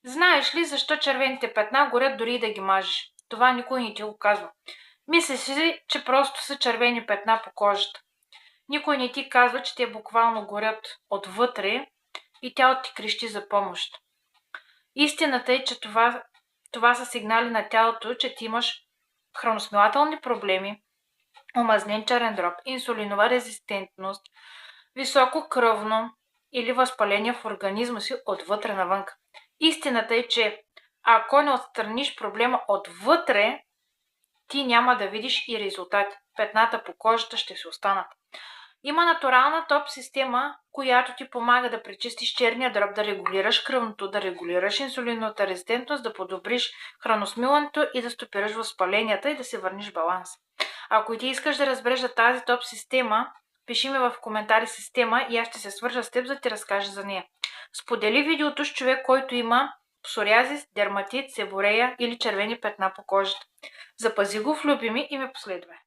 Знаеш ли защо червените петна горят дори и да ги мажеш? Това никой не ти го казва. Мисли си, че просто са червени петна по кожата. Никой не ти казва, че те буквално горят отвътре и тялото ти крещи за помощ. Истината е, че това са сигнали на тялото, че ти имаш храносмилателни проблеми, омазнен черен дроб, инсулинова резистентност, високо кръвно или възпаление в организма си отвътре навън. Истината е, че ако не отстраниш проблема отвътре, ти няма да видиш и резултати. Петната по кожата ще се останат. Има натурална топ система, която ти помага да пречистиш черния дроб, да регулираш кръвното, да регулираш инсулиновата резистентност, да подобриш храносмилането и да стопираш възпаленията и да се върнеш баланс. Ако и ти искаш да разбереш за тази топ система, пиши ми в коментари система и аз ще се свържа с теб, за да ти разкажа за нея. Сподели видеото с човек, който има псориазис, дерматит, себорея или червени петна по кожата. Запази го в любими и ме последвай.